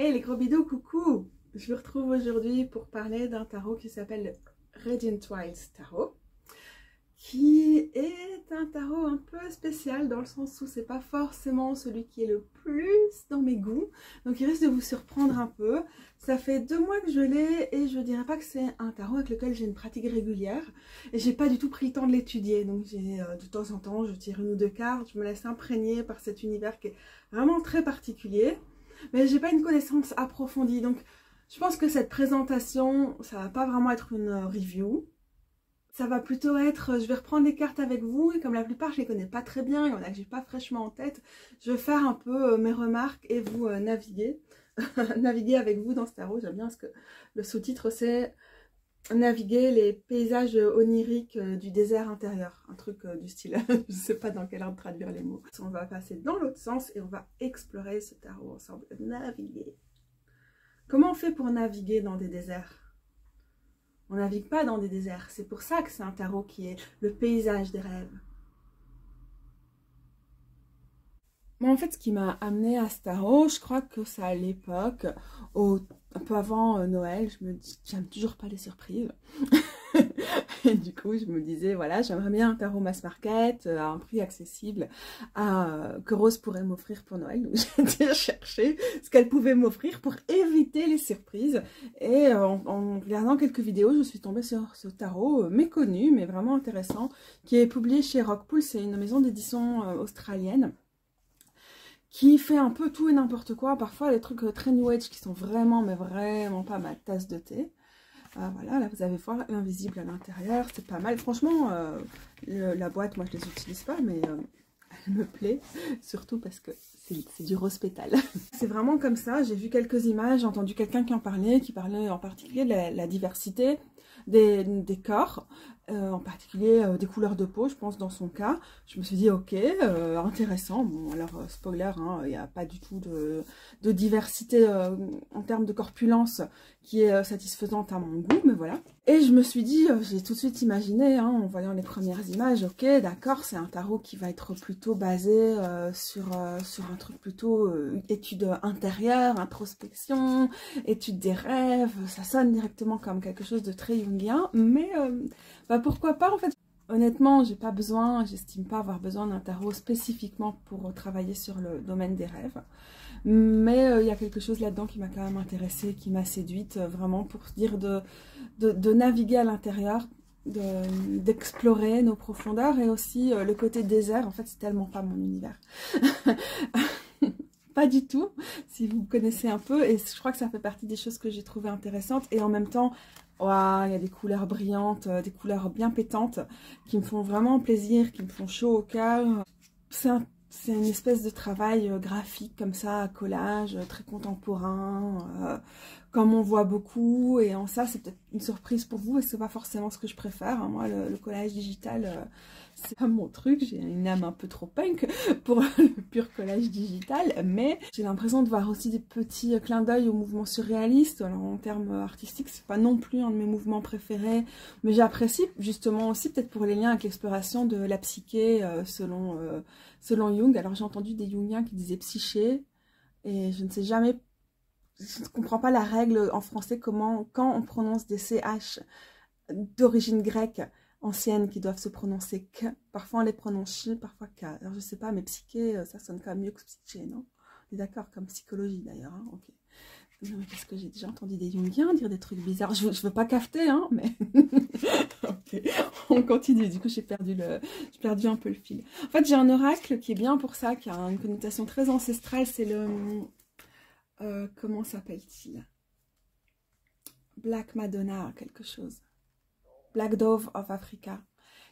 Hey les gros bidous, coucou! Je vous retrouve aujourd'hui pour parler d'un tarot qui s'appelle le Radiant Wilds Tarot, qui est un tarot un peu spécial dans le sens où c'est pas forcément celui qui est le plus dans mes goûts, donc il risque de vous surprendre un peu. Ça fait 2 mois que je l'ai et je dirais pas que c'est un tarot avec lequel j'ai une pratique régulière et j'ai pas du tout pris le temps de l'étudier, donc de temps en temps je tire 1 ou 2 cartes, je me laisse imprégner par cet univers qui est vraiment très particulier. Mais j'ai pas une connaissance approfondie, donc je pense que cette présentation, ça va pas vraiment être une review. Ça va plutôt être, je vais reprendre les cartes avec vous, et comme la plupart je les connais pas très bien, il y en a que j'ai pas fraîchement en tête, je vais faire un peu mes remarques et vous naviguer. Naviguer avec vous dans ce tarot, j'aime bien parce que le sous-titre c'est naviguer les paysages oniriques du désert intérieur, un truc du style, je sais pas dans quel ordre traduire les mots. On va passer dans l'autre sens et on va explorer ce tarot ensemble, naviguer. Comment on fait pour naviguer dans des déserts? On navigue pas dans des déserts, c'est pour ça que c'est un tarot qui est le paysage des rêves. Moi en fait ce qui m'a amené à ce tarot, je crois que c'est à l'époque, un peu avant Noël, je me dis, j'aime toujours pas les surprises. Et du coup, je me disais, voilà, j'aimerais bien un tarot mass market à un prix accessible que Rose pourrait m'offrir pour Noël. Donc j'ai été chercher ce qu'elle pouvait m'offrir pour éviter les surprises. Et en regardant quelques vidéos, je suis tombée sur ce tarot méconnu, mais vraiment intéressant, qui est publié chez Rockpool. C'est une maison d'édition australienne qui fait un peu tout et n'importe quoi. Parfois, des trucs très new age qui sont vraiment, mais vraiment pas ma tasse de thé. Voilà, là vous allez voir l'invisible à l'intérieur, c'est pas mal. Franchement, la boîte, moi je les utilise pas, mais elle me plaît, surtout parce que c'est du rose pétale. C'est vraiment comme ça, j'ai vu quelques images, j'ai entendu quelqu'un qui parlait en particulier de la diversité des corps, en particulier des couleurs de peau, je pense dans son cas. Je me suis dit ok, intéressant. Bon alors spoiler, il n'y a pas du tout de diversité en termes de corpulence qui est satisfaisante à mon goût, mais voilà. Et je me suis dit, j'ai tout de suite imaginé, en voyant les premières images, ok d'accord, c'est un tarot qui va être plutôt basé sur un truc plutôt étude intérieure, introspection, étude des rêves. Ça sonne directement comme quelque chose de très jungien, mais pourquoi pas en fait. Honnêtement, j'ai pas besoin, j'estime pas avoir besoin d'un tarot spécifiquement pour travailler sur le domaine des rêves. Mais il y a quelque chose là-dedans qui m'a quand même intéressée, qui m'a séduite, vraiment pour dire de naviguer à l'intérieur, d'explorer nos profondeurs et aussi le côté désert. En fait, c'est tellement pas mon univers. Pas du tout, si vous connaissez un peu, et je crois que ça fait partie des choses que j'ai trouvées intéressantes, et en même temps, wow, il y a des couleurs brillantes, des couleurs bien pétantes, qui me font vraiment plaisir, qui me font chaud au cœur. C'est une espèce de travail graphique comme ça, à collage, très contemporain, comme on voit beaucoup, et en ça c'est peut-être une surprise pour vous, et c'est pas forcément ce que je préfère. Moi le collage digital, c'est pas mon truc, j'ai une âme un peu trop punk pour le pur collage digital, mais j'ai l'impression de voir aussi des petits clins d'œil au mouvement surréaliste. Alors en termes artistiques, c'est pas non plus un de mes mouvements préférés, mais j'apprécie justement aussi peut-être pour les liens avec l'exploration de la psyché selon Jung. Alors j'ai entendu des Jungiens qui disaient psyché, et je ne sais jamais, je ne comprends pas la règle en français, quand on prononce des CH d'origine grecque ancienne qui doivent se prononcer que, parfois on les prononce ch, parfois k. Alors je sais pas, mais psyché, ça sonne quand même mieux que psyché, non? On est d'accord, comme psychologie d'ailleurs, ok. Parce que j'ai déjà entendu des Jungiens dire des trucs bizarres. Je veux pas cafeter, mais ok, on continue. Du coup, j'ai perdu un peu le fil. En fait, j'ai un oracle qui est bien pour ça, qui a une connotation très ancestrale. C'est le comment s'appelle-t-il? Black Madonna, quelque chose. Black Dove of Africa.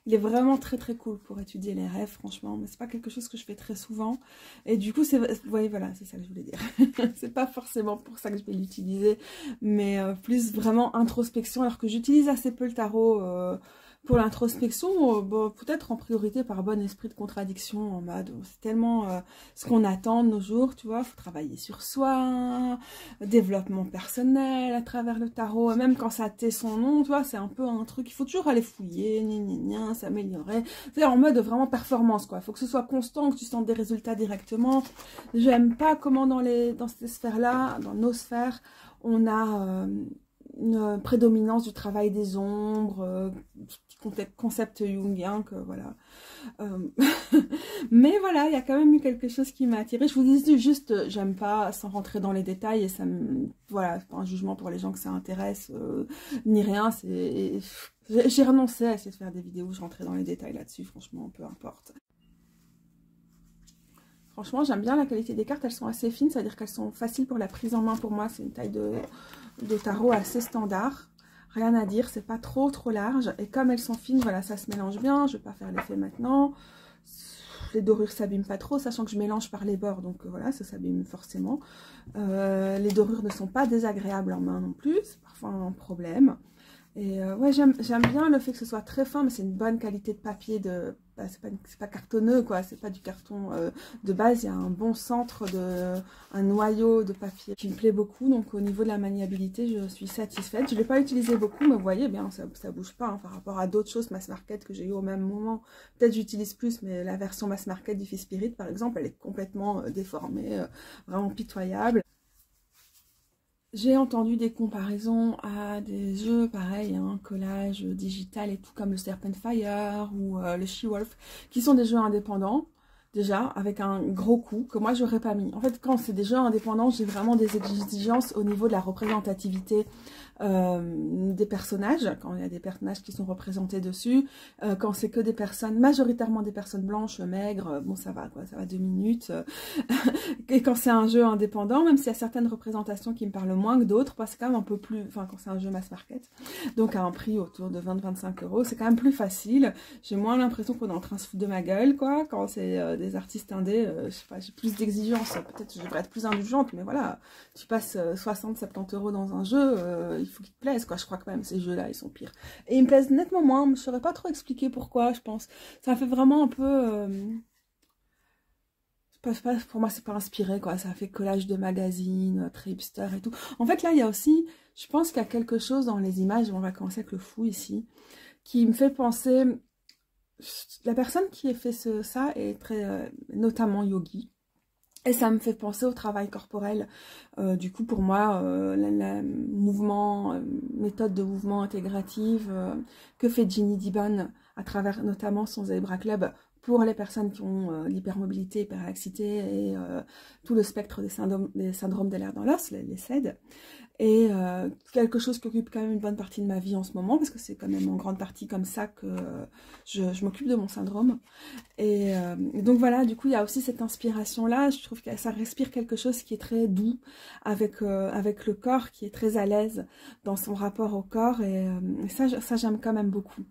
Il est vraiment très très cool pour étudier les rêves, franchement, mais c'est pas quelque chose que je fais très souvent. Et du coup, voilà, c'est ça que je voulais dire. C'est pas forcément pour ça que je vais l'utiliser, mais plus vraiment introspection, alors que j'utilise assez peu le tarot pour l'introspection, bon, peut-être en priorité par bon esprit de contradiction, en mode, c'est tellement ce qu'on attend de nos jours, tu vois, faut travailler sur soi, développement personnel à travers le tarot, même quand ça tait son nom, tu vois, c'est un peu un truc, il faut toujours aller fouiller, s'améliorer, c'est en mode vraiment performance, quoi, il faut que ce soit constant, que tu sentes des résultats directement. J'aime pas comment dans ces sphères-là, dans nos sphères, on a une prédominance du travail des ombres, concept jungien, que voilà. Mais voilà, il y a quand même eu quelque chose qui m'a attirée. Je vous dis juste, j'aime pas sans rentrer dans les détails, et ça me... Voilà, c'est pas un jugement pour les gens que ça intéresse, ni rien, c'est... J'ai renoncé à essayer de faire des vidéos où je rentrais dans les détails là-dessus, franchement, peu importe. Franchement, j'aime bien la qualité des cartes, elles sont assez fines, c'est-à-dire qu'elles sont faciles pour la prise en main pour moi, c'est une taille de tarot assez standard. Rien à dire, c'est pas trop large. Et comme elles sont fines, voilà, ça se mélange bien. Je vais pas faire l'effet maintenant. Les dorures s'abîment pas trop, sachant que je mélange par les bords. Donc voilà, ça s'abîme forcément. Les dorures ne sont pas désagréables en main non plus. C'est parfois un problème. Et ouais, j'aime bien le fait que ce soit très fin, mais c'est une bonne qualité de papier. Bah, c'est pas cartonneux, quoi. C'est pas du carton de base. Il y a un bon centre, un noyau de papier qui me plaît beaucoup. Donc au niveau de la maniabilité, je suis satisfaite. Je ne l'ai pas utilisé beaucoup, mais vous voyez bien, ça bouge pas hein, par rapport à d'autres choses Mass Market que j'ai eu au même moment. Peut-être j'utilise plus, mais la version Mass Market du Fils Spirit, par exemple, elle est complètement déformée, vraiment pitoyable. J'ai entendu des comparaisons à des jeux pareils, hein, collage digital et tout, comme le Serpent Fire ou le She-Wolf, qui sont des jeux indépendants, déjà, avec un gros coût que moi j'aurais pas mis. En fait, quand c'est des jeux indépendants, j'ai vraiment des exigences au niveau de la représentativité des personnages, quand il y a des personnages qui sont représentés dessus, quand c'est que des personnes, majoritairement des personnes blanches, maigres, bon ça va quoi, ça va 2 minutes, et quand c'est un jeu indépendant, même s'il y a certaines représentations qui me parlent moins que d'autres, parce que c'est quand même un peu plus, enfin quand c'est un jeu mass market, donc à un prix autour de 20-25 €, c'est quand même plus facile, j'ai moins l'impression qu'on est en train de se foutre de ma gueule quoi, quand c'est des artistes indés, je sais pas, j'ai plus d'exigences, peut-être je devrais être plus indulgente, mais voilà, tu passes 60-70 € dans un jeu, il faut qu'ils te plaisent, quoi. Je crois que même ces jeux-là, ils sont pires. Et ils me plaisent nettement moins, je ne saurais pas trop expliquer pourquoi, je pense. Ça fait vraiment un peu... pour moi, c'est pas inspiré, quoi. Ça fait collage de magazines, très hipster et tout. En fait, là, il y a aussi... Je pense qu'il y a quelque chose dans les images, on va commencer avec le fou ici, qui me fait penser... La personne qui a fait ça est très... notamment yogi. Et ça me fait penser au travail corporel. Du coup, pour moi, la méthode de mouvement intégrative que fait Ginny Diban à travers notamment son Zebra Club pour les personnes qui ont l'hypermobilité, hyperlaxité et tout le spectre des syndromes des nerfs dans l'os, les SED. Et quelque chose qui occupe quand même une bonne partie de ma vie en ce moment, parce que c'est quand même en grande partie comme ça que je m'occupe de mon syndrome. Et donc voilà, du coup, il y a aussi cette inspiration-là. Je trouve que ça respire quelque chose qui est très doux avec le corps, qui est très à l'aise dans son rapport au corps. Et ça j'aime quand même beaucoup.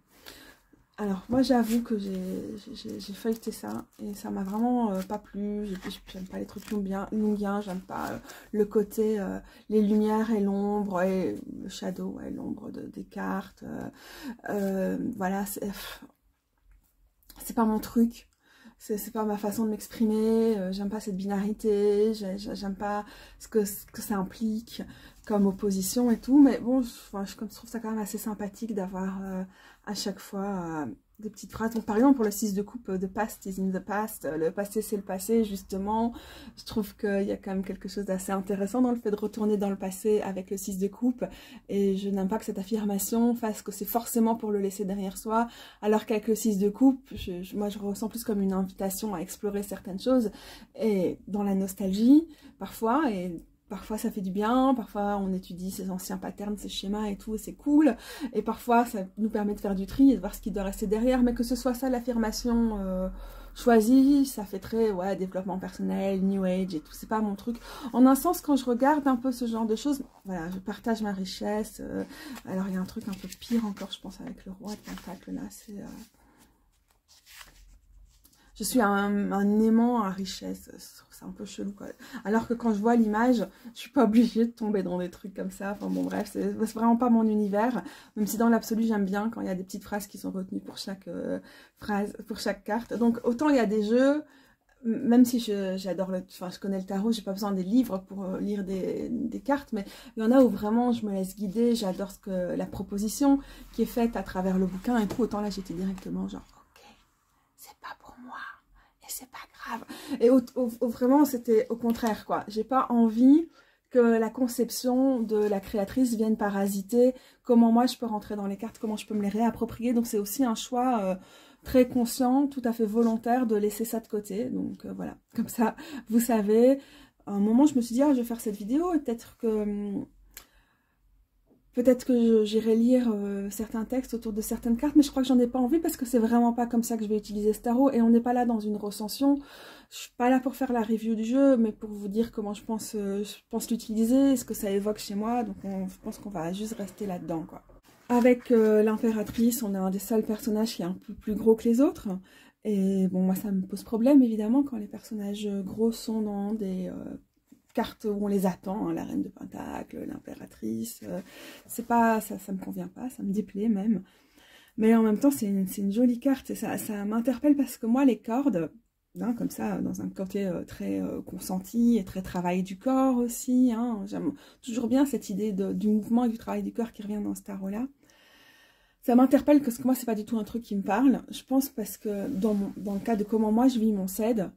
Alors, moi, j'avoue que j'ai feuilleté ça et ça m'a vraiment pas plu. J'aime pas les trucs jungiens, j'aime pas le côté, les lumières et l'ombre, et le shadow, et l'ombre des cartes. Voilà, c'est pas mon truc. C'est pas ma façon de m'exprimer, j'aime pas cette binarité, j'aime pas ce que ça implique comme opposition et tout, mais bon, je trouve ça quand même assez sympathique d'avoir à chaque fois des petites phrases. Donc, par exemple, pour le 6 de coupe, the past is in the past, le passé c'est le passé, justement, je trouve qu'il y a quand même quelque chose d'assez intéressant dans le fait de retourner dans le passé avec le 6 de coupe, et je n'aime pas que cette affirmation fasse que c'est forcément pour le laisser derrière soi, alors qu'avec le 6 de coupe, moi je ressens plus comme une invitation à explorer certaines choses, et dans la nostalgie, parfois, et parfois ça fait du bien, parfois on étudie ses anciens patterns, ses schémas et tout, et c'est cool. Et parfois ça nous permet de faire du tri et de voir ce qui doit rester derrière. Mais que ce soit ça l'affirmation choisie, ça fait très ouais, développement personnel, new age et tout, c'est pas mon truc. En un sens, quand je regarde un peu ce genre de choses, voilà, je partage ma richesse. Alors il y a un truc un peu pire encore, je pense, avec le roi de Pentacle là, c'est... je suis un aimant à richesse. C'est un peu chelou, quoi. Alors que quand je vois l'image, je suis pas obligée de tomber dans des trucs comme ça. Enfin bon, bref, c'est vraiment pas mon univers. Même si dans l'absolu, j'aime bien quand il y a des petites phrases qui sont retenues pour chaque phrase, pour chaque carte. Donc autant il y a des jeux, même si j'adore enfin je connais le tarot, j'ai pas besoin des livres pour lire des cartes, mais il y en a où vraiment je me laisse guider, j'adore la proposition qui est faite à travers le bouquin et tout. Autant là j'étais directement genre ok, c'est pas pour moi et c'est pas grave. Et vraiment c'était au contraire, quoi. J'ai pas envie que la conception de la créatrice vienne parasiter comment moi je peux rentrer dans les cartes, comment je peux me les réapproprier. Donc c'est aussi un choix très conscient, tout à fait volontaire de laisser ça de côté. Donc voilà, comme ça, vous savez. À un moment, je me suis dit, ah, je vais faire cette vidéo et peut-être que j'irai lire certains textes autour de certaines cartes, mais je crois que j'en ai pas envie parce que c'est vraiment pas comme ça que je vais utiliser ce tarot. Et on n'est pas là dans une recension. Je suis pas là pour faire la review du jeu, mais pour vous dire comment je pense l'utiliser, ce que ça évoque chez moi. Donc je pense qu'on va juste rester là-dedans, quoi. Avec l'impératrice, on a un des seuls personnages qui est un peu plus gros que les autres. Et bon, moi, ça me pose problème, évidemment, quand les personnages gros sont dans des cartes où on les attend, hein, la reine de Pentacle, l'impératrice. C'est pas, ça me convient pas, ça me déplaît même. Mais en même temps, c'est une jolie carte. Et ça m'interpelle parce que moi, les cordes, hein, comme ça, dans un côté très consenti et très travail du corps aussi. Hein, j'aime toujours bien cette idée du mouvement et du travail du corps qui revient dans ce tarot-là. Ça m'interpelle parce que moi, c'est pas du tout un truc qui me parle. Je pense parce que dans le cas de comment moi je vis mon CED,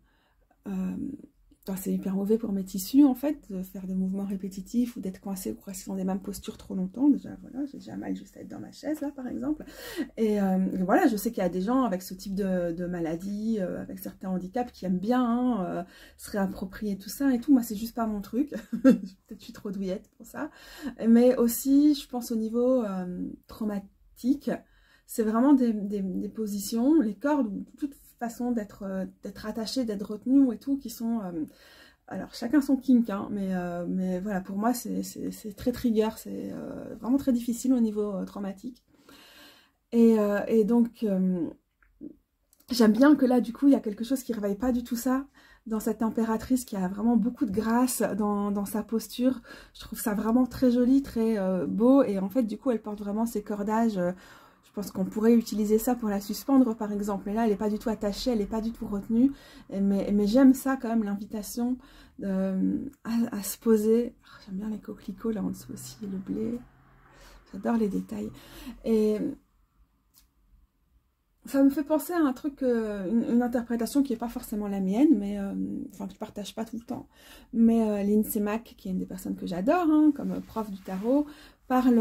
c'est hyper mauvais pour mes tissus, en fait, de faire des mouvements répétitifs ou d'être coincé ou rester dans les mêmes postures trop longtemps. Déjà, voilà, j'ai déjà mal juste à être dans ma chaise, là, par exemple. Et voilà, je sais qu'il y a des gens avec ce type de maladie, avec certains handicaps, qui aiment bien se réapproprier tout ça et tout. Moi, c'est juste pas mon truc. Peut-être que je suis trop douillette pour ça. Mais aussi, je pense au niveau traumatique, c'est vraiment des positions, les cordes, ou toute façon d'être attaché, d'être retenu et tout, qui sont... alors, chacun son kink, hein, mais voilà, pour moi, c'est très trigger, c'est vraiment très difficile au niveau traumatique. Et donc, j'aime bien que là, du coup, il y a quelque chose qui ne réveille pas du tout ça, dans cette impératrice qui a vraiment beaucoup de grâce dans sa posture. Je trouve ça vraiment très joli, très beau, et en fait, du coup, elle porte vraiment ses cordages... je pense qu'on pourrait utiliser ça pour la suspendre, par exemple. Et là, elle n'est pas du tout attachée, elle n'est pas du tout retenue. Mais j'aime ça quand même, l'invitation à se poser. Oh, j'aime bien les coquelicots là en dessous aussi, le blé. J'adore les détails. Et ça me fait penser à un truc, une interprétation qui n'est pas forcément la mienne, mais enfin que je ne partage pas tout le temps. Mais Lindsay Mack, qui est une des personnes que j'adore, hein, comme prof de tarot, parle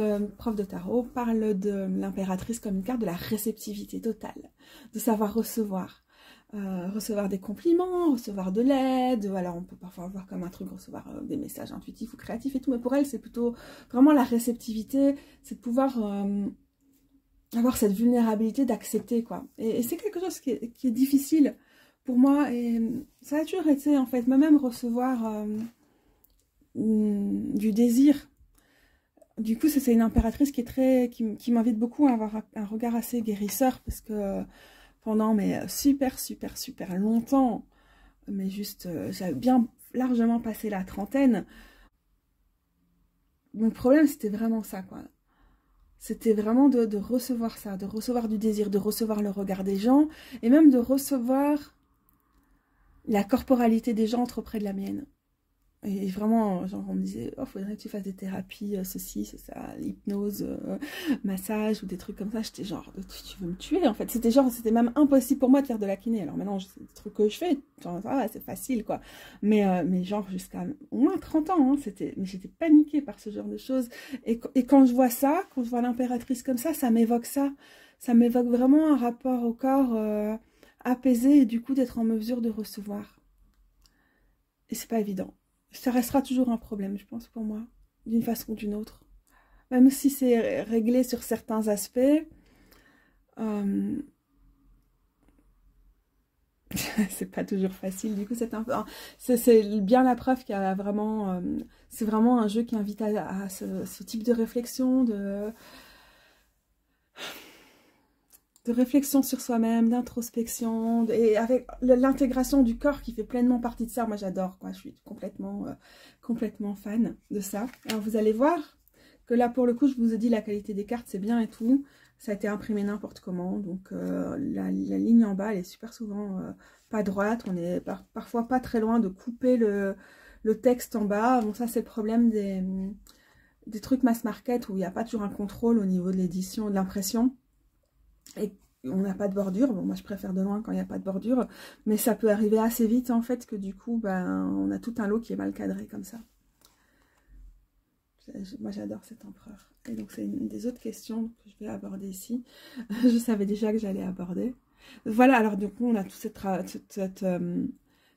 de l'impératrice comme une carte de la réceptivité totale, de savoir recevoir. Recevoir des compliments, recevoir de l'aide, alors on peut parfois voir comme un truc, recevoir des messages intuitifs ou créatifs et tout, mais pour elle c'est plutôt vraiment la réceptivité, c'est de pouvoir avoir cette vulnérabilité d'accepter, quoi. Et c'est quelque chose qui est difficile pour moi, et ça a toujours été en fait, même recevoir du désir. Du coup, c'est une impératrice qui m'invite beaucoup à avoir un regard assez guérisseur, parce que pendant super longtemps, mais juste, j'avais bien largement passé la trentaine, mon problème c'était vraiment ça, quoi. C'était vraiment de recevoir ça, de recevoir du désir, de recevoir le regard des gens, et même de recevoir la corporalité des gens trop près de la mienne. Et vraiment, genre, on me disait, oh, faudrait que tu fasses des thérapies, ceci, c'est ça, l'hypnose, massage, ou des trucs comme ça. J'étais genre, tu veux me tuer, en fait. C'était même impossible pour moi de faire de la kiné. Alors maintenant, c'est des trucs que je fais, genre, ah, c'est facile, quoi. Mais genre, jusqu'à au moins 30 ans, hein, mais j'étais paniquée par ce genre de choses. Et quand je vois ça, quand je vois l'impératrice comme ça m'évoque ça. Ça m'évoque vraiment un rapport au corps apaisé, et du coup, d'être en mesure de recevoir. Et c'est pas évident. Ça restera toujours un problème, je pense, pour moi, d'une façon ou d'une autre. Même si c'est réglé sur certains aspects, c'est pas toujours facile. Du coup, c'est bien la preuve qu'il y a vraiment... c'est vraiment un jeu qui invite à ce type de réflexion, de réflexion sur soi-même, d'introspection, et avec l'intégration du corps qui fait pleinement partie de ça. Moi, j'adore, quoi. Je suis complètement fan de ça. Alors, vous allez voir que là, pour le coup, je vous ai dit, la qualité des cartes, c'est bien et tout. Ça a été imprimé n'importe comment. Donc, la ligne en bas, elle est super souvent pas droite. On est parfois pas très loin de couper le texte en bas. Bon, ça, c'est le problème des trucs mass market où il n'y a pas toujours un contrôle au niveau de l'édition, de l'impression. Et on n'a pas de bordure. Bon, moi, je préfère de loin quand il n'y a pas de bordure. Mais ça peut arriver assez vite, en fait, que du coup, ben, on a tout un lot qui est mal cadré comme ça. Moi, j'adore cet empereur. Et donc, c'est une des autres questions que je vais aborder ici. Je savais déjà que j'allais aborder. Voilà, alors du coup, on a toute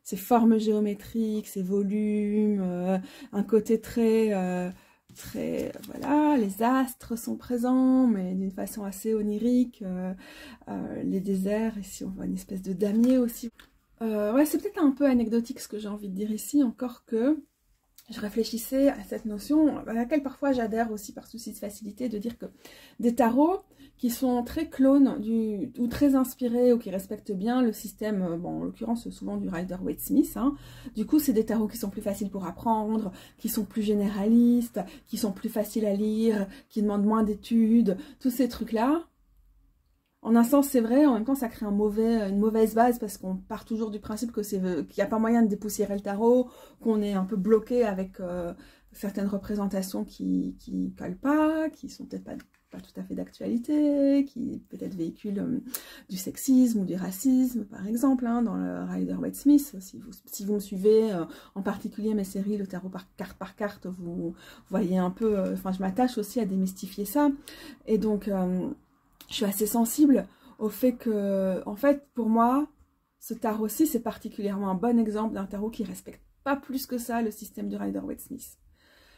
ces formes géométriques, ces volumes, un côté très... voilà, les astres sont présents, mais d'une façon assez onirique. Les déserts, ici, on voit une espèce de damier aussi. Ouais, c'est peut-être un peu anecdotique ce que j'ai envie de dire ici, encore que... Je réfléchissais à cette notion, à laquelle parfois j'adhère aussi par souci de facilité, de dire que des tarots qui sont très clones ou très inspirés ou qui respectent bien le système, bon, en l'occurrence souvent du Rider-Waite-Smith, hein. Du coup c'est des tarots qui sont plus faciles pour apprendre, qui sont plus généralistes, qui sont plus faciles à lire, qui demandent moins d'études, tous ces trucs-là. En un sens, c'est vrai, en même temps, ça crée une mauvaise base parce qu'on part toujours du principe que qu'il n'y a pas moyen de dépoussiérer le tarot, qu'on est un peu bloqué avec certaines représentations qui collent pas, qui sont peut-être pas tout à fait d'actualité, qui peut-être véhiculent du sexisme ou du racisme, par exemple, hein, dans le Rider-Waite-Smith. Si vous me suivez, en particulier mes séries, le tarot par carte, vous voyez un peu, enfin, je m'attache aussi à démystifier ça. Et donc... je suis assez sensible au fait que, en fait, pour moi, ce tarot-ci, c'est particulièrement un bon exemple d'un tarot qui respecte pas plus que ça le système du Rider-Waite-Smith.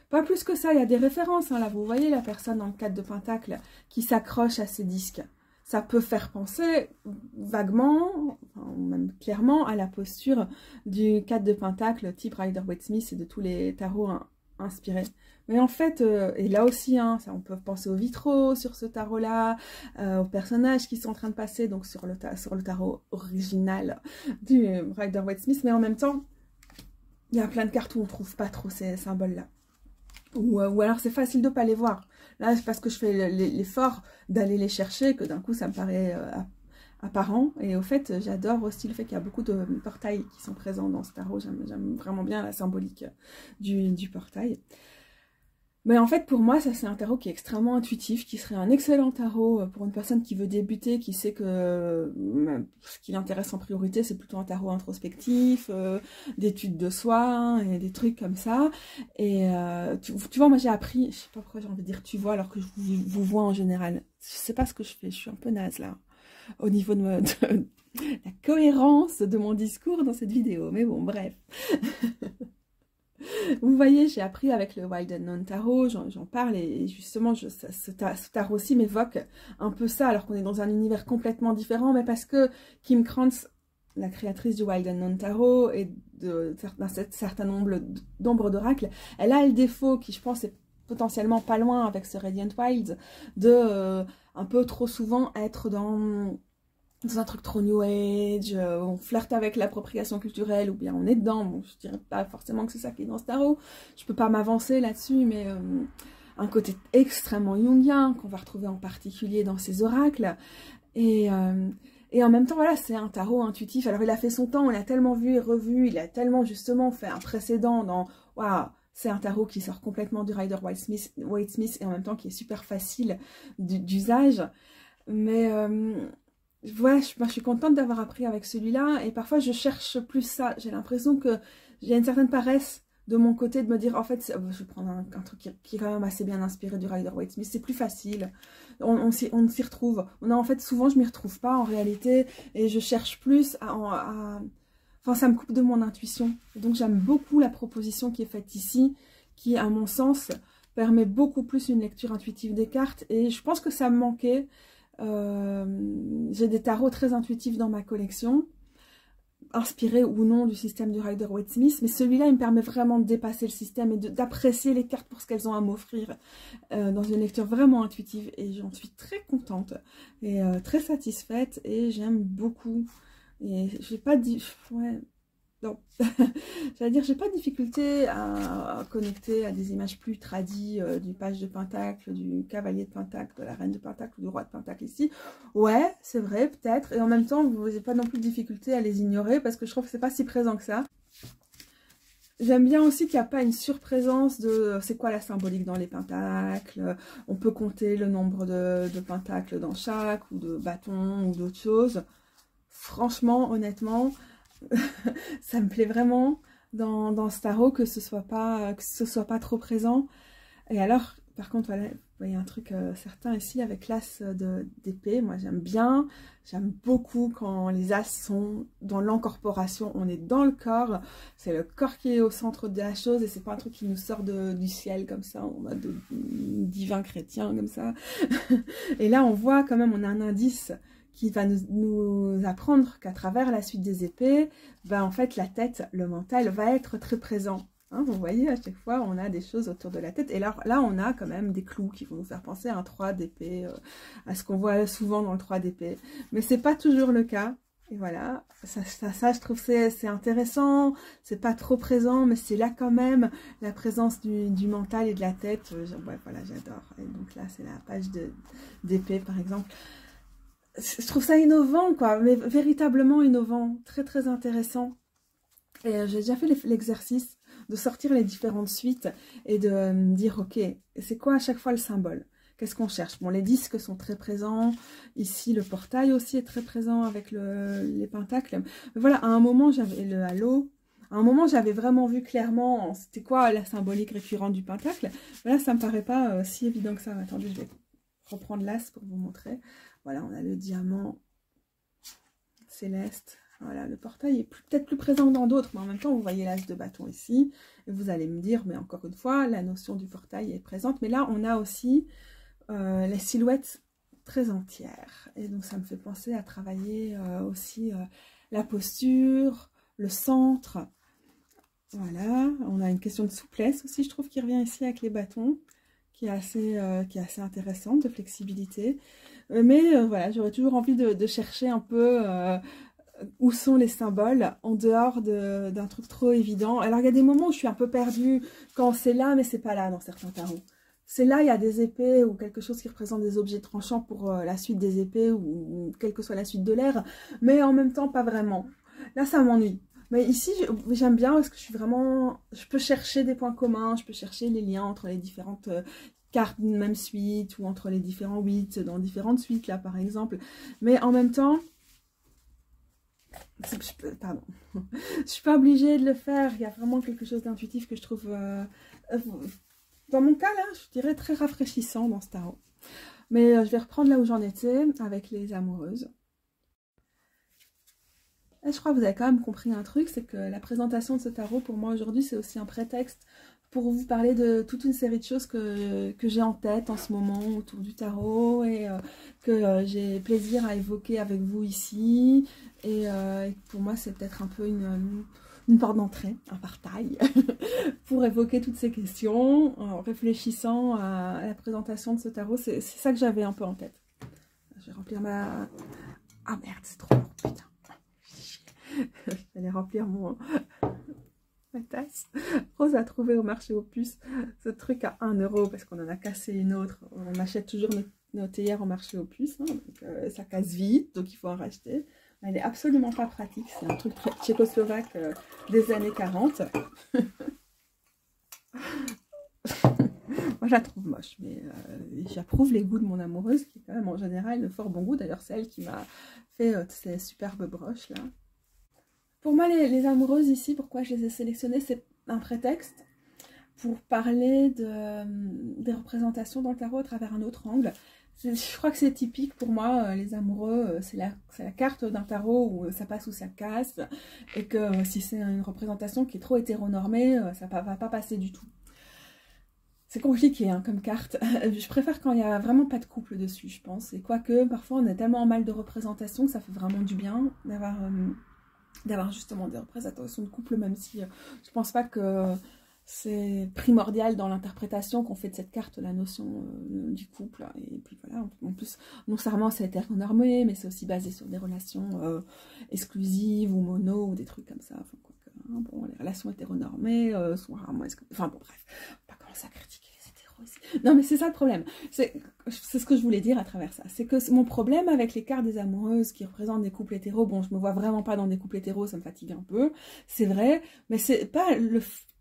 Pas plus que ça, il y a des références, hein, là, vous voyez la personne dans le 4 de Pentacle qui s'accroche à ses disques. Ça peut faire penser vaguement, enfin, même clairement, à la posture du 4 de Pentacle type Rider-Waite-Smith et de tous les tarots inspirés. Mais en fait, et là aussi, hein, on peut penser aux vitraux sur ce tarot-là, aux personnages qui sont en train de passer donc sur le tarot original du Rider-Waite-Smith, mais en même temps, il y a plein de cartes où on ne trouve pas trop ces symboles-là. Ou alors c'est facile de ne pas les voir. Là, c'est parce que je fais l'effort d'aller les chercher que d'un coup, ça me paraît apparent. Et au fait, j'adore aussi le fait qu'il y a beaucoup de portails qui sont présents dans ce tarot. J'aime vraiment bien la symbolique du portail. Mais en fait, pour moi, ça c'est un tarot qui est extrêmement intuitif, qui serait un excellent tarot pour une personne qui veut débuter, qui sait que ce qui l'intéresse en priorité, c'est plutôt un tarot introspectif, d'études de soi, et des trucs comme ça. Et tu vois, moi j'ai appris, je sais pas pourquoi j'ai envie de dire tu vois, alors que je vous vois en général. Je sais pas ce que je fais, je suis un peu naze là, au niveau de la cohérence de mon discours dans cette vidéo. Mais bon, bref. Vous voyez, j'ai appris avec le Wild Unknown Tarot, j'en parle et justement, ce tarot-ci m'évoque un peu ça, alors qu'on est dans un univers complètement différent, mais parce que Kim Krantz, la créatrice du Wild Unknown Tarot et d'un certain nombre d'ombres d'oracles, elle a le défaut qui, je pense, est potentiellement pas loin avec ce Radiant Wilds, de un peu trop souvent être dans un truc trop new age, on flirte avec l'appropriation culturelle ou bien on est dedans. Bon, je dirais pas forcément que c'est ça qui est dans ce tarot, je peux pas m'avancer là-dessus, mais un côté extrêmement jungien qu'on va retrouver en particulier dans ces oracles. Et en même temps, voilà, c'est un tarot intuitif. Alors il a fait son temps, on l'a tellement vu et revu, il a tellement justement fait un précédent dans... Waouh, c'est un tarot qui sort complètement du Rider-Waite-Smith et en même temps qui est super facile d'usage. Mais... ouais, je suis contente d'avoir appris avec celui-là et parfois je cherche plus ça. J'ai l'impression que j'ai une certaine paresse de mon côté de me dire en fait, je vais prendre un truc qui est quand même assez bien inspiré du Rider-Waite-Smith, c'est plus facile, on s'y retrouve. En fait, souvent je m'y retrouve pas en réalité et je cherche plus enfin, ça me coupe de mon intuition. Et donc j'aime beaucoup la proposition qui est faite ici, qui à mon sens permet beaucoup plus une lecture intuitive des cartes et je pense que ça me manquait. J'ai des tarots très intuitifs dans ma collection. inspiré ou non du système du Rider-Waite-Smith, mais celui-là, il me permet vraiment de dépasser le système et d'apprécier les cartes pour ce qu'elles ont à m'offrir dans une lecture vraiment intuitive. Et j'en suis très contente et très satisfaite et j'aime beaucoup. Et j'ai pas dit... Ouais, non. J'allais dire, j'ai pas de difficulté à connecter à des images plus tradies du page de Pentacle, du cavalier de Pentacle, de la reine de Pentacle ou du roi de Pentacle ici. Ouais, c'est vrai, peut-être. Et en même temps, vous n'avez pas non plus de difficulté à les ignorer parce que je trouve que c'est pas si présent que ça. J'aime bien aussi qu'il n'y a pas une surprésence de c'est quoi la symbolique dans les pentacles. On peut compter le nombre de pentacles dans chaque, ou de bâtons, ou d'autres choses. Franchement, honnêtement... ça me plaît vraiment dans ce tarot que ce soit pas trop présent. Et alors, par contre, voilà, vous voyez un truc certain ici avec l'as d'épée. Moi, j'aime beaucoup quand les as sont dans l'incorporation. On est dans le corps, c'est le corps qui est au centre de la chose et c'est pas un truc qui nous sort du ciel comme ça, en mode divin chrétien comme ça. Et là, on voit quand même, on a un indice qui va nous apprendre qu'à travers la suite des épées, ben en fait la tête, le mental va être très présent. Hein, vous voyez, à chaque fois, on a des choses autour de la tête. Et là, on a quand même des clous qui vont nous faire penser à un 3 d'épée, à ce qu'on voit souvent dans le 3 d'épée. Mais c'est pas toujours le cas. Et voilà, ça je trouve c'est intéressant, c'est pas trop présent, mais c'est là quand même la présence du mental et de la tête. Ouais, voilà, j'adore. Et donc là, c'est la page d'épée, par exemple. Je trouve ça innovant, quoi, mais véritablement innovant, très très intéressant. Et j'ai déjà fait l'exercice de sortir les différentes suites et de me dire, ok, c'est quoi à chaque fois le symbole? Qu'est-ce qu'on cherche? Bon, les disques sont très présents, ici le portail aussi est très présent avec les pentacles. Mais voilà, à un moment, j'avais le halo, à un moment, j'avais vraiment vu clairement c'était quoi la symbolique récurrente du pentacle. Mais là, ça me paraît pas si évident que ça. Attendez, je vais reprendre l'as pour vous montrer. Voilà, on a le diamant céleste. Voilà, le portail est peut-être plus présent que dans d'autres, mais en même temps, vous voyez l'as de bâton ici. Et vous allez me dire, mais encore une fois, la notion du portail est présente. Mais là, on a aussi les silhouettes très entières. Et donc, ça me fait penser à travailler aussi la posture, le centre. Voilà, on a une question de souplesse aussi, je trouve, qui revient ici avec les bâtons, qui est assez intéressante, de flexibilité. Mais voilà, j'aurais toujours envie de chercher un peu où sont les symboles en dehors d'un truc trop évident. Alors il y a des moments où je suis un peu perdue quand c'est là, mais c'est pas là dans certains tarots. C'est là, il y a des épées ou quelque chose qui représente des objets tranchants pour la suite des épées ou quelle que soit la suite de l'air, mais en même temps pas vraiment. Là, ça m'ennuie. Mais ici, j'aime bien parce que je peux chercher des points communs, je peux chercher les liens entre les différentes cartes d'une même suite ou entre les différents 8 dans différentes suites là par exemple, mais en même temps pardon, je suis pas obligée de le faire. Il y a vraiment quelque chose d'intuitif que je trouve dans mon cas là, je dirais très rafraîchissant dans ce tarot. Mais je vais reprendre là où j'en étais avec les amoureuses. Et je crois que vous avez quand même compris un truc, c'est que la présentation de ce tarot pour moi aujourd'hui c'est aussi un prétexte pour vous parler de toute une série de choses que j'ai en tête en ce moment autour du tarot et que j'ai plaisir à évoquer avec vous ici. Et pour moi, c'est peut-être un peu une porte d'entrée, un portail, pour évoquer toutes ces questions en réfléchissant à la présentation de ce tarot. C'est ça que j'avais un peu en tête. Je vais remplir ma... Ah merde, c'est trop lourd, putain. Je vais remplir ma tasse. Rose a trouvé au marché aux puces ce truc à 1 € parce qu'on en a cassé une autre. On achète toujours nos théières au marché aux puces, hein, donc ça casse vite, donc il faut en racheter. Elle est absolument pas pratique, c'est un truc tchécoslovaque des années 40. Moi je la trouve moche, mais j'approuve les goûts de mon amoureuse qui est quand même en général de fort bon goût. D'ailleurs c'est elle qui m'a fait ces superbes broches là. Pour moi, les amoureuses ici, pourquoi je les ai sélectionnées, c'est un prétexte pour parler des représentations dans le tarot à travers un autre angle. Je crois que c'est typique pour moi, les amoureux, c'est la carte d'un tarot où ça passe ou ça casse, et que si c'est une représentation qui est trop hétéronormée, ça va pas passer du tout. C'est compliqué hein, comme carte. Je préfère quand il n'y a vraiment pas de couple dessus, je pense. Et quoique, parfois on est tellement en mal de représentation que ça fait vraiment du bien d'avoir... d'avoir justement des représentations de couple, même si je pense pas que c'est primordial dans l'interprétation qu'on fait de cette carte, la notion du couple. Et puis voilà, en plus, non seulement c'est hétéronormé, mais c'est aussi basé sur des relations exclusives ou mono, ou des trucs comme ça. Enfin, quoi que, hein, bon, les relations hétéronormées sont rarement exclusives. Enfin bon, bref, on va pas commencer à critiquer les hétéros ici. Non, mais c'est ça le problème. C'est ce que je voulais dire à travers ça. C'est que mon problème avec les cartes des amoureuses qui représentent des couples hétéros, bon, je me vois vraiment pas dans des couples hétéros, ça me fatigue un peu, c'est vrai, mais c'est pas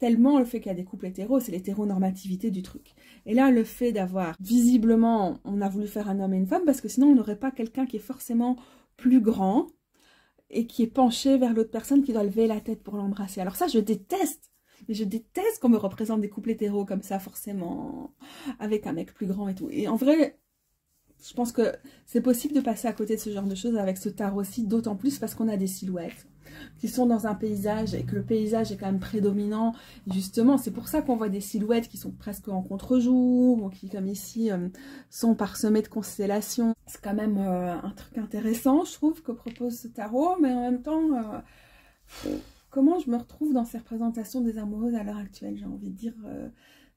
tellement le fait qu'il y a des couples hétéros, c'est l'hétéronormativité du truc. Et là, le fait d'avoir, visiblement, on a voulu faire un homme et une femme, parce que sinon on n'aurait pas quelqu'un qui est forcément plus grand, et qui est penché vers l'autre personne, qui doit lever la tête pour l'embrasser. Alors ça, je déteste. Mais je déteste qu'on me représente des couples hétéros comme ça, forcément, avec un mec plus grand et tout. Et en vrai, je pense que c'est possible de passer à côté de ce genre de choses avec ce tarot-ci, d'autant plus parce qu'on a des silhouettes qui sont dans un paysage et que le paysage est quand même prédominant. Et justement, c'est pour ça qu'on voit des silhouettes qui sont presque en contre-jour, ou qui, comme ici, sont parsemées de constellations. C'est quand même un truc intéressant, je trouve, que propose ce tarot, mais en même temps... comment je me retrouve dans ces représentations des amoureuses à l'heure actuelle, j'ai envie de dire,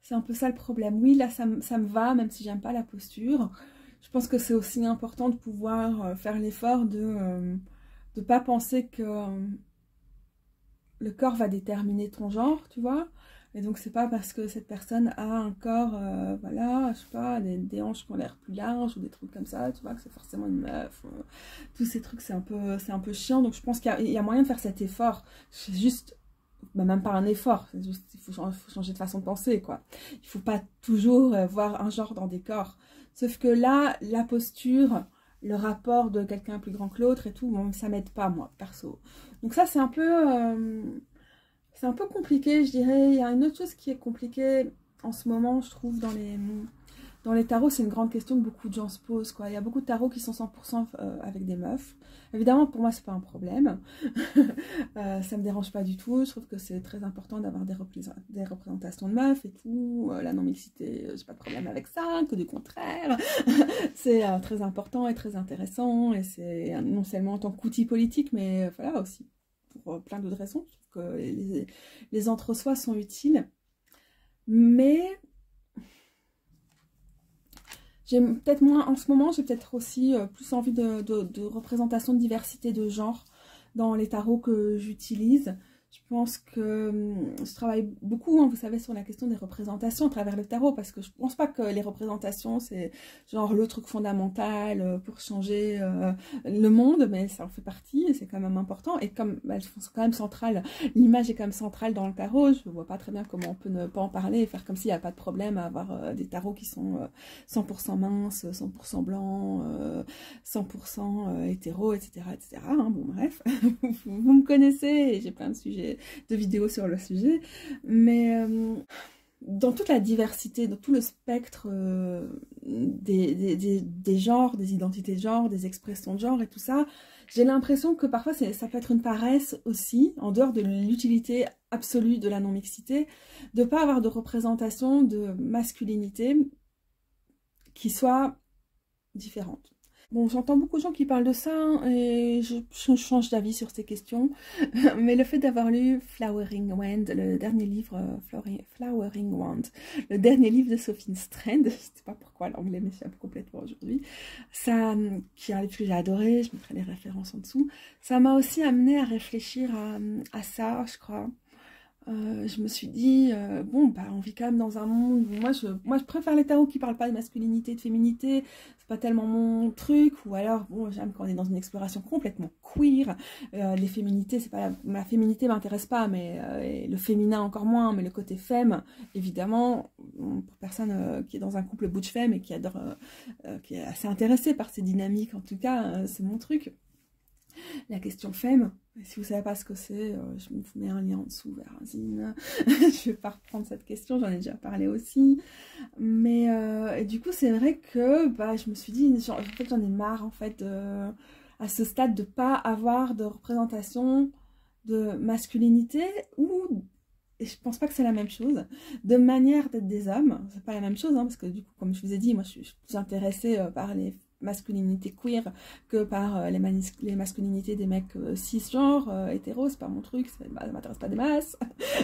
c'est un peu ça le problème. Oui, là, ça me va, même si j'aime pas la posture. Je pense que c'est aussi important de pouvoir faire l'effort de ne pas penser que le corps va déterminer ton genre, tu vois. Et donc, c'est pas parce que cette personne a un corps, voilà, je sais pas, des hanches qui ont l'air plus larges ou des trucs comme ça, tu vois, que c'est forcément une meuf. Tous ces trucs, c'est un peu chiant. Donc, je pense qu'il y a moyen de faire cet effort. C'est juste, bah, même pas un effort, c'est juste, il faut changer de façon de penser, quoi. Il faut pas toujours voir un genre dans des corps. Sauf que là, la posture, le rapport de quelqu'un plus grand que l'autre et tout, bon, ça m'aide pas, moi, perso. Donc ça, c'est un peu compliqué, je dirais. Il y a une autre chose qui est compliquée en ce moment, je trouve, dans les tarots. C'est une grande question que beaucoup de gens se posent, quoi. Il y a beaucoup de tarots qui sont 100% avec des meufs. Évidemment, pour moi, c'est pas un problème. Ça me dérange pas du tout. Je trouve que c'est très important d'avoir des représentations de meufs et tout. La non-mixité, j'ai pas de problème avec ça, que du contraire. C'est très important et très intéressant. Et c'est non seulement en tant qu'outil politique, mais voilà aussi pour plein d'autres raisons. Je trouve que les entre-soi sont utiles. Mais j'ai peut-être moins, en ce moment, j'ai peut-être aussi plus envie de représentation de diversité de genre dans les tarots que j'utilise. Je pense que je travaille beaucoup, hein, vous savez, sur la question des représentations à travers le tarot, parce que je pense pas que les représentations, c'est genre le truc fondamental pour changer le monde, mais ça en fait partie, et c'est quand même important. Et comme elles sont quand même centrales, l'image est quand même centrale dans le tarot, je vois pas très bien comment on peut ne pas en parler et faire comme s'il n'y a pas de problème à avoir des tarots qui sont 100% minces, 100% blancs, 100% hétéro, etc. etc. Hein, bon, bref, vous me connaissez et j'ai plein de sujets, de vidéos sur le sujet, mais dans toute la diversité, dans tout le spectre des genres, des identités de genre, des expressions de genre et tout ça, j'ai l'impression que parfois ça peut être une paresse aussi, en dehors de l'utilité absolue de la non-mixité, de ne pas avoir de représentation de masculinité qui soit différente. Bon, j'entends beaucoup de gens qui parlent de ça, hein, et je change d'avis sur ces questions. Mais le fait d'avoir lu Flowering Wand, le dernier livre, Flowering Wand, le dernier livre de Sophie Strand, je ne sais pas pourquoi l'anglais m'échappe complètement aujourd'hui, ça, qui est un livre que j'ai adoré, je mettrai les références en dessous, ça m'a aussi amené à réfléchir à ça, je crois. Je me suis dit, bon, bah, on vit quand même dans un monde où moi je préfère les tarots qui parlent pas de masculinité, de féminité, c'est pas tellement mon truc, ou alors, bon, j'aime quand on est dans une exploration complètement queer, les féminités, c'est pas ma féminité m'intéresse pas, mais et le féminin encore moins, mais le côté femme, évidemment, pour personne qui est dans un couple butch-femme et qui adore, qui est assez intéressée par ces dynamiques, en tout cas, c'est mon truc. La question femme, si vous ne savez pas ce que c'est, je vous mets un lien en dessous vers un zine. Je ne vais pas reprendre cette question, j'en ai déjà parlé aussi. Mais et du coup, c'est vrai que bah, je me suis dit, en fait, j'en ai marre en fait, à ce stade de ne pas avoir de représentation de masculinité ou... Et je pense pas que c'est la même chose, de manière d'être des hommes, c'est pas la même chose, hein, parce que du coup, comme je vous ai dit, moi je suis plus intéressée par masculinité queer que par les masculinités des mecs cisgenres, hétéros. C'est pas mon truc, ça m'intéresse pas des masses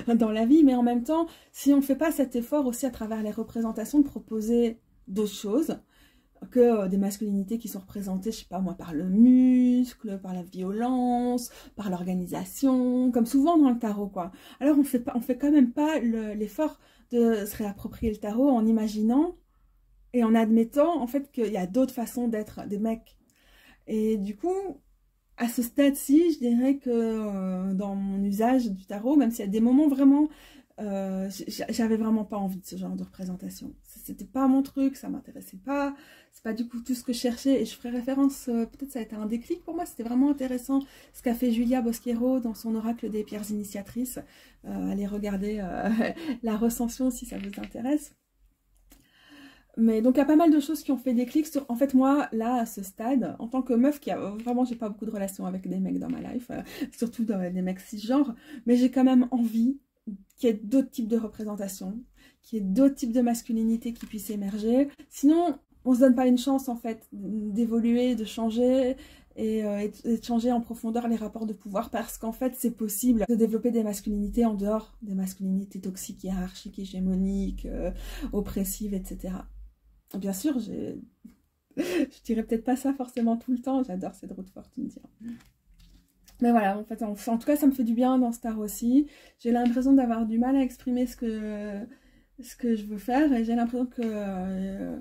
dans la vie, mais en même temps, si on fait pas cet effort aussi à travers les représentations de proposer d'autres choses, que des masculinités qui sont représentées, je sais pas moi, par le muscle, par la violence, par l'organisation, comme souvent dans le tarot, quoi. Alors on fait quand même pas l'effort de se réapproprier le tarot en imaginant et en admettant en fait qu'il y a d'autres façons d'être des mecs. Et du coup, à ce stade-ci, je dirais que dans mon usage du tarot, même s'il y a des moments vraiment j'avais vraiment pas envie de ce genre de représentation. C'était pas mon truc, ça m'intéressait pas, c'est pas du coup tout ce que je cherchais, et je ferai référence, peut-être ça a été un déclic pour moi, c'était vraiment intéressant ce qu'a fait Julia Bosquero dans son oracle des pierres initiatrices. Allez regarder la recension si ça vous intéresse. Mais donc il y a pas mal de choses qui ont fait déclic sur, en fait moi là à ce stade, en tant que meuf qui a vraiment, j'ai pas beaucoup de relations avec des mecs dans ma life, surtout dans des mecs cisgenres, mais j'ai quand même envie qu'il y ait d'autres types de représentations, qu'il y ait d'autres types de masculinité qui puissent émerger. Sinon, on se donne pas une chance en fait d'évoluer, de changer et de changer en profondeur les rapports de pouvoir, parce qu'en fait c'est possible de développer des masculinités en dehors des masculinités toxiques, hiérarchiques, hégémoniques, oppressives, etc. Bien sûr, je dirais peut-être pas ça forcément tout le temps, j'adore cette roue de fortune, tiens. Mais voilà, en fait, en tout cas, ça me fait du bien dans ce tarot aussi. J'ai l'impression d'avoir du mal à exprimer ce que je veux faire, et j'ai l'impression que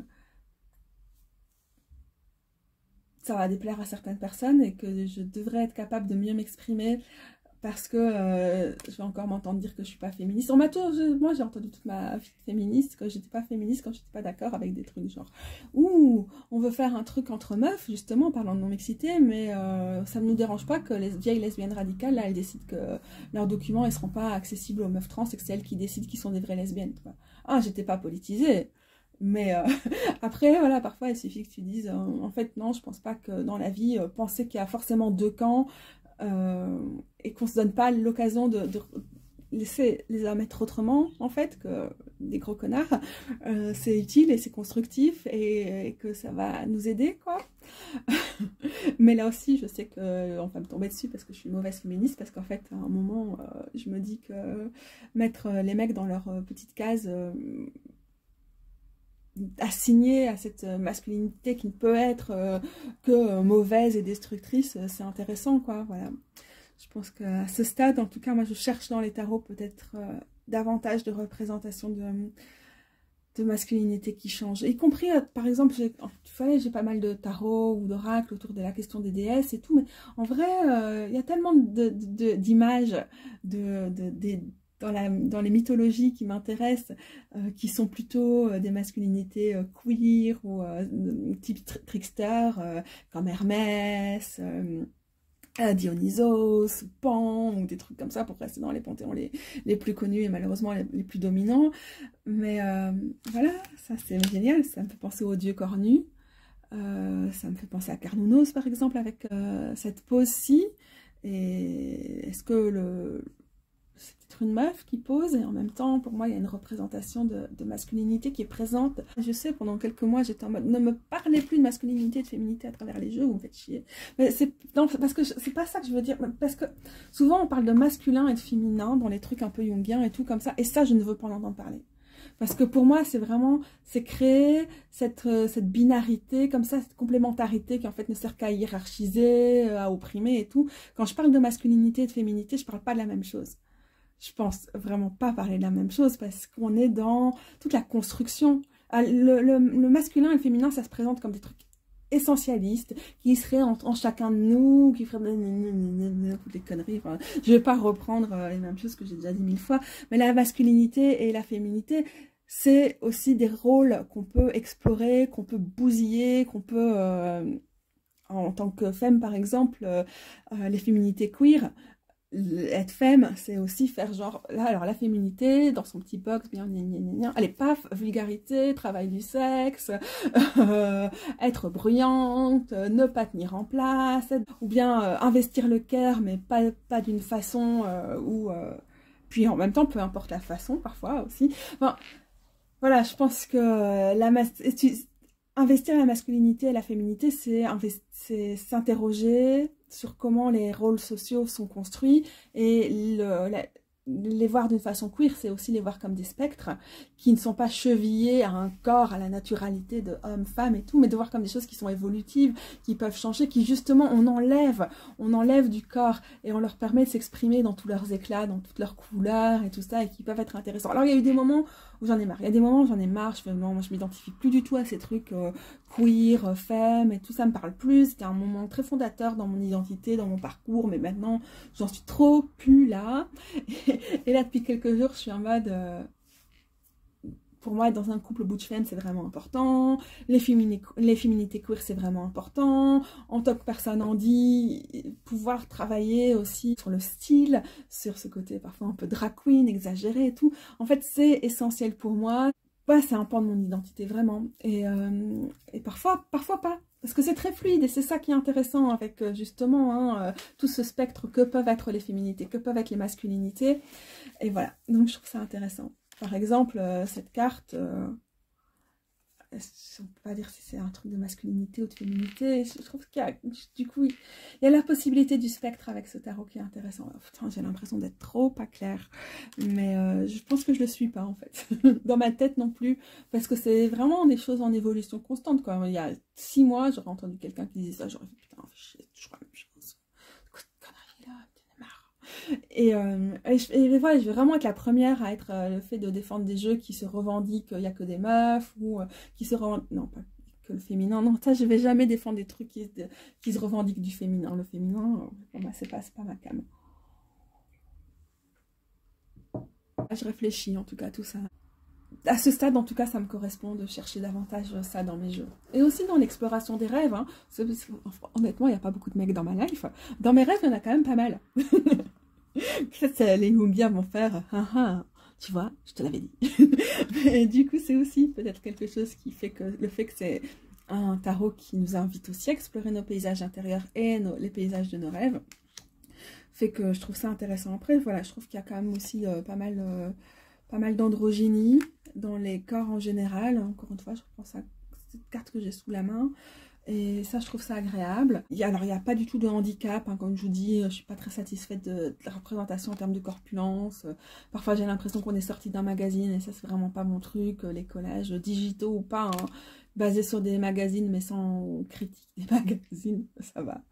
ça va déplaire à certaines personnes et que je devrais être capable de mieux m'exprimer, parce que je vais encore m'entendre dire que je suis pas féministe. Moi j'ai entendu toute ma vie féministe que j'étais pas féministe quand j'étais pas d'accord avec des trucs genre ouh, on veut faire un truc entre meufs, justement en parlant de non-mixité, mais ça ne nous dérange pas que les vieilles lesbiennes radicales là elles décident que leurs documents ils seront pas accessibles aux meufs trans et que c'est elles qui décident qui sont des vraies lesbiennes, quoi. Ah, j'étais pas politisée. Mais après, voilà, parfois il suffit que tu dises en fait non, je pense pas que dans la vie, penser qu'il y a forcément deux camps et qu'on se donne pas l'occasion de laisser les hommes être autrement, en fait, que des gros connards, c'est utile et c'est constructif et que ça va nous aider, quoi. Mais là aussi, je sais qu'on va me tomber dessus parce que je suis une mauvaise féministe, parce qu'en fait, à un moment, je me dis que mettre les mecs dans leur petite case assignée à cette masculinité qui ne peut être que mauvaise et destructrice, c'est intéressant, quoi, voilà. Je pense qu'à ce stade, en tout cas, moi je cherche dans les tarots peut-être davantage de représentation de masculinité qui change. Y compris, par exemple, j'ai pas mal de tarots ou d'oracles autour de la question des déesses et tout, mais en vrai, il y a tellement d'images dans les mythologies qui m'intéressent, qui sont plutôt des masculinités queer ou type trickster, comme Hermès, Dionysos, Pan, ou des trucs comme ça, pour rester dans les panthéons les plus connus et malheureusement les plus dominants. Mais voilà, ça c'est génial, ça me fait penser aux dieux cornus, ça me fait penser à Carnounos par exemple, avec cette pose-ci. Et est-ce que c'est peut-être une meuf qui pose, et en même temps, pour moi, il y a une représentation de masculinité qui est présente. Je sais, pendant quelques mois, j'étais en mode, ne me parlez plus de masculinité et de féminité à travers les jeux, vous me faites chier. Mais non, parce que c'est pas ça que je veux dire, parce que souvent, on parle de masculin et de féminin dans les trucs un peu jungiens et tout comme ça, et ça, je ne veux pas en entendre parler. Parce que pour moi, c'est créer cette binarité, comme ça, cette complémentarité qui en fait ne sert qu'à hiérarchiser, à opprimer et tout. Quand je parle de masculinité et de féminité, je parle pas de la même chose. Je pense vraiment pas parler de la même chose, parce qu'on est dans toute la construction. Le masculin et le féminin, ça se présente comme des trucs essentialistes, qui seraient en chacun de nous, qui feraient des conneries. Enfin, je vais pas reprendre les mêmes choses que j'ai déjà dit 1000 fois, mais la masculinité et la féminité, c'est aussi des rôles qu'on peut explorer, qu'on peut bousiller, qu'on peut... en tant que femme, par exemple, les féminités queer, être femme, c'est aussi faire genre, là, alors la féminité, dans son petit box, bien, allez, paf, vulgarité, travail du sexe, être bruyante, ne pas tenir en place, ou bien investir le cœur, mais pas d'une façon où... puis en même temps, peu importe la façon, parfois aussi. Enfin, voilà, je pense que investir la masculinité et la féminité, c'est s'interroger sur comment les rôles sociaux sont construits et les voir d'une façon queer, c'est aussi les voir comme des spectres qui ne sont pas chevillés à un corps, à la naturalité de homme, femme et tout, mais de voir comme des choses qui sont évolutives, qui peuvent changer, qui justement on enlève du corps et on leur permet de s'exprimer dans tous leurs éclats, dans toutes leurs couleurs et tout ça, et qui peuvent être intéressants. Alors il y a eu des moments où j'en ai marre, il y a des moments où j'en ai marre, je fais non, moi je m'identifie plus du tout à ces trucs queer, femme et tout ça me parle plus, c'était un moment très fondateur dans mon identité, dans mon parcours, mais maintenant j'en suis trop plus là. Et là, depuis quelques jours, je suis en mode... pour moi, être dans un couple butch femme, c'est vraiment important. Les féminités queer, c'est vraiment important. En tant que personne handi, pouvoir travailler aussi sur le style, sur ce côté parfois un peu drag queen, exagéré et tout. En fait, c'est essentiel pour moi. Ouais, c'est un pan de mon identité, vraiment. Et parfois pas. Parce que c'est très fluide et c'est ça qui est intéressant avec justement tout ce spectre que peuvent être les féminités, que peuvent être les masculinités. Et voilà, donc je trouve ça intéressant. Par exemple, cette carte, on ne peut pas dire si c'est un truc de masculinité ou de féminité. Je trouve qu'il y a, du coup, il y a la possibilité du spectre avec ce tarot qui est intéressant. Alors, putain, j'ai l'impression d'être trop pas claire. Mais je pense que je ne le suis pas, en fait. Dans ma tête non plus. Parce que c'est vraiment des choses en évolution constante, quoi. Il y a 6 mois, j'aurais entendu quelqu'un qui disait ça. J'aurais fait, putain, c'est toujours la même chose. Quoi de conneries, là, t'en as marre. Et voilà, je vais vraiment être la première à être le fait de défendre des jeux qui se revendiquent, il n'y a que des meufs, ou qui se revendiquent, non, pas que le féminin, non, ça je vais jamais défendre des trucs qui se revendiquent du féminin. Le féminin, pour moi, c'est pas ma came. Je réfléchis en tout cas à tout ça. À ce stade, en tout cas, ça me correspond de chercher davantage ça dans mes jeux. Et aussi dans l'exploration des rêves. Hein. Honnêtement, il n'y a pas beaucoup de mecs dans ma life. Dans mes rêves, il y en a quand même pas mal. Peut-être les Jungiens vont faire tu vois, je te l'avais dit. Mais du coup, c'est aussi peut-être quelque chose qui fait que le fait que c'est un tarot qui nous invite aussi à explorer nos paysages intérieurs et les paysages de nos rêves, fait que je trouve ça intéressant. Après, voilà, je trouve qu'il y a quand même aussi pas mal d'androgynie dans les corps en général. Encore une fois, je reprends cette carte que j'ai sous la main. Et ça, je trouve ça agréable. Alors, il n'y a pas du tout de handicap. Hein, comme je vous dis, je ne suis pas très satisfaite de la représentation en termes de corpulence. Parfois, j'ai l'impression qu'on est sorti d'un magazine et ça, c'est vraiment pas mon truc. Les collages digitaux ou pas, hein, basés sur des magazines mais sans critique des magazines, ça va.